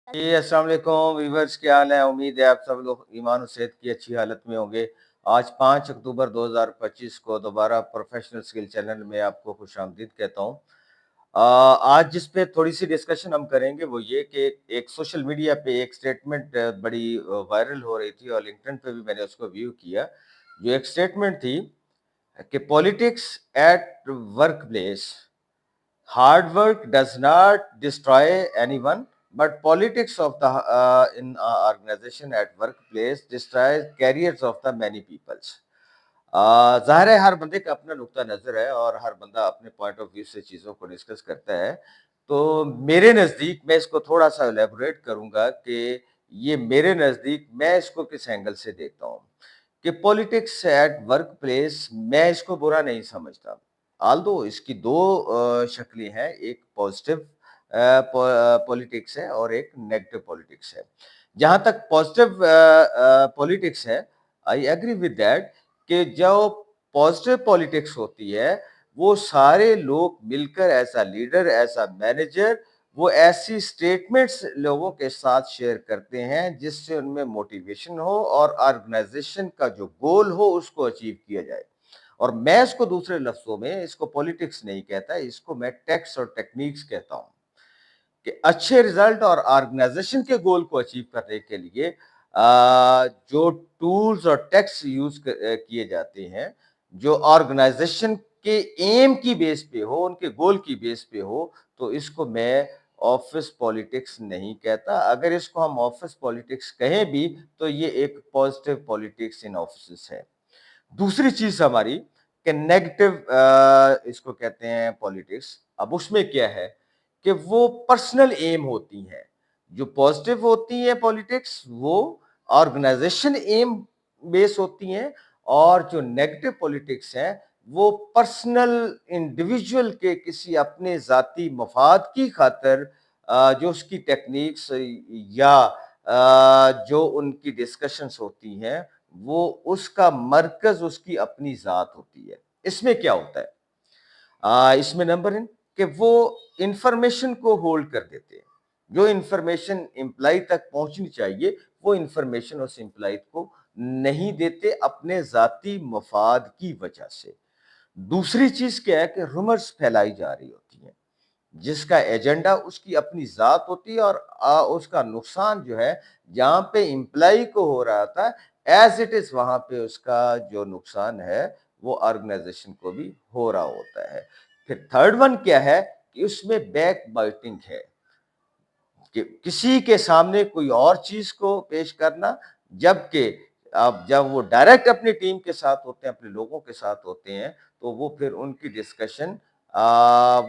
जी, अस्सलाम वालेकुम व्यूअर्स, क्या हाल है? उम्मीद है आप सब लोग ईमान और सेहत की अच्छी हालत में होंगे। आज 5 अक्टूबर 2025 को दोबारा प्रोफेशनल स्किल चैनल में आपको खुशामदीद कहता हूँ। आज जिस पे थोड़ी-सी डिस्कशन हम करेंगे वो ये कि एक सोशल मीडिया पे एक स्टेटमेंट बड़ी वायरल हो रही थी और लिंक्डइन पे भी मैंने उसको व्यू किया। जो एक स्टेटमेंट थी कि politics at workplace, hard work does not destroy anyone, but politics of the in organization at workplace destroys careers of the many peoples. ज़ाहिर है हर बंदे का अपना नुक्ता नज़र है और हर बंदा अपने पॉइंट ऑफ व्यू से चीज़ों को डिस्कस करता है। तो मेरे नज़दीक मैं इसको थोड़ा-सा इलैबोरेट करूँगा कि ये मेरे नज़दीक मैं इसको किस एंगल से देखता हूँ कि पॉलिटिक्स एट वर्क प्लेस मैं इसको बुरा नहीं समझता। ऑल्दो इसकी 2 शक्लें हैं, एक पॉजिटिव पॉलिटिक्स है और एक नेगेटिव पॉलिटिक्स है। जहाँ तक पॉजिटिव पॉलिटिक्स है, आई एग्री विद दैट कि जो पॉजिटिव पॉलिटिक्स होती है, वो सारे लोग मिलकर as a leader, as a manager वो ऐसी स्टेटमेंट्स लोगों के साथ शेयर करते हैं जिससे उनमें मोटिवेशन हो और ऑर्गेनाइजेशन का जो गोल हो उसको अचीव किया जाए। और मैं इसको दूसरे लफ्ज़ों में इसको पॉलिटिक्स नहीं कहता, इसको मैं टैक्ट्स और टेक्निक्स कहता हूँ कि अच्छे रिजल्ट और ऑर्गेनाइजेशन के गोल को अचीव करने के लिए जो टूल्स और टेक्ट्स यूज़ किए जाते हैं, जो ऑर्गेनाइजेशन के एम की बेस पे हो, उनके गोल की बेस पे हो, तो इसको मैं ऑफिस पॉलिटिक्स नहीं कहता। अगर इसको हम ऑफिस पॉलिटिक्स कहें भी, तो ये एक पॉजिटिव पॉलिटिक्स इन ऑफिसेस है। दूसरी चीज हमारी कि नेगेटिव इसको कहते हैं पॉलिटिक्स। अब उसमें क्या है कि वो पर्सनल एम होती हैं। जो पॉजिटिव होती है पॉलिटिक्स वो ऑर्गेनाइजेशन एम बेस होती हैं और जो नेगेटिव पॉलिटिक्स है वो पर्सनल इंडिविजुअल के किसी अपने जाती मफाद की खातिर जो उसकी टेक्निक्स या जो उनकी डिस्कशंस होती हैं वो उसका मरकज उसकी अपनी जात होती है। इसमें क्या होता है? इसमें नंबर इन कि वो इंफॉर्मेशन को होल्ड कर देते हैं। जो इंफॉर्मेशन एम्प्लॉय तक पहुंचनी चाहिए, वो इंफॉर्मेशन उस एम्प्लॉय को नहीं देते अपने जाती मफाद की वजह से। दूसरी चीज क्या है कि रूमर्स फैलाई जा रही होती हैं। जिसका एजेंडा उसकी अपनी ज़ात होती है और उसका नुकसान जो है जहाँ पे एम्प्लॉई को हो रहा था एज़ इट इज़ वहाँ पे उसका जो नुकसान है वो ऑर्गेनाइजेशन को भी हो रहा होता है। फिर थर्ड वन क्या है कि उसमें बैक बाइटिंग है कि किसी के सामने कोई और चीज़ को पेश करना जबकि अब जब वो डायरेक्ट अपनी टीम के साथ होते हैं, अपने लोगों के साथ होते हैं, तो वो फिर उनकी डिस्कशन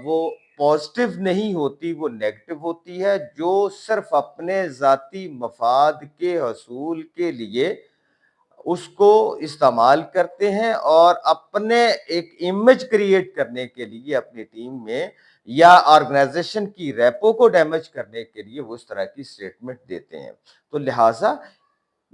वो पॉजिटिव नहीं होती, वो नेगेटिव होती है, जो सिर्फ अपने ज़ाती मफाद के हसूल के लिए उसको इस्तेमाल करते हैं और अपने एक इमेज क्रिएट करने के लिए अपनी टीम में या ऑर्गेनाइजेशन की रेपो को डैमेज करने के लिए वो इस तरह की स्टेटमेंट देते हैं। तो लिहाजा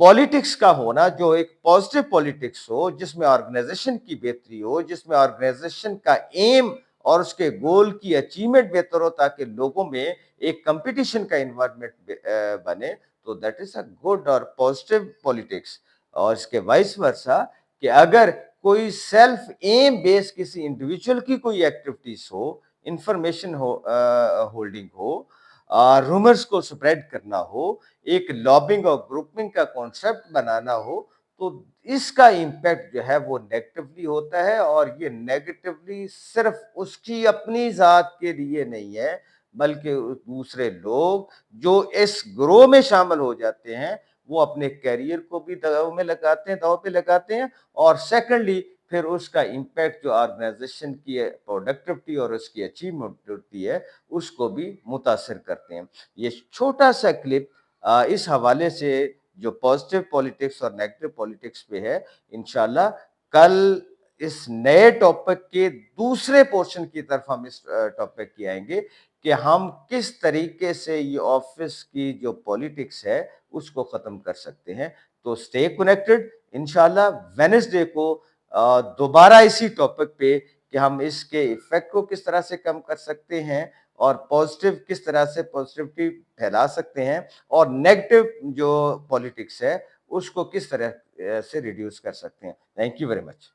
पॉलिटिक्स का होना जो एक पॉजिटिव पॉलिटिक्स हो, जिसमें ऑर्गेनाइजेशन की बेहतरी हो, जिसमें ऑर्गेनाइजेशन का एम और उसके गोल की अचीवमेंट बेहतर हो ताकि लोगों में एक कंपटीशन का एनवायरनमेंट बने, तो दैट इज अ गुड और पॉजिटिव पॉलिटिक्स। और इसके वाइस वर्सा कि अगर कोई सेल्फ एम बेस किसी इंडिविजुअल की कोई एक्टिविटीज हो, इंफॉर्मेशन हो होल्डिंग हो, रूमर्स को स्प्रेड करना हो, एक लॉबिंग और ग्रुपिंग का कॉन्सेप्ट बनाना हो, तो इसका इम्पैक्ट जो है वो नेगेटिवली होता है और ये नेगेटिवली सिर्फ उसकी अपनी जात के लिए नहीं है बल्कि दूसरे लोग जो इस ग्रोह में शामिल हो जाते हैं वो अपने कैरियर को भी दाव में लगाते हैं, दाव पे लगाते हैं और सेकंडली फिर उसका इम्पैक्ट जो ऑर्गेनाइजेशन की प्रोडक्टिविटी और उसकी अचीवमेंट होती है उसको भी मुतासर करते हैं। ये छोटा सा क्लिप इस हवाले से जो पॉजिटिव पॉलिटिक्स और नेगेटिव पॉलिटिक्स पे है, इंशाल्लाह कल इस नए टॉपिक के दूसरे पोर्शन की तरफ हम इस टॉपिक की आएंगे कि हम किस तरीके से ये ऑफिस की जो पॉलिटिक्स है उसको खत्म कर सकते हैं। तो स्टे कनेक्टेड, इंशाल्लाह वेडनेसडे को दोबारा इसी टॉपिक पे कि हम इसके इफेक्ट को किस तरह से कम कर सकते हैं اور پازیٹیو کس طرح سے پازیٹیوٹی پھیلا سکتے ہیں اور نیگیٹو جو پولیٹکس ہے اس کو کس طرح سے ریڈیوس کر سکتے ہیں. Thank you very much.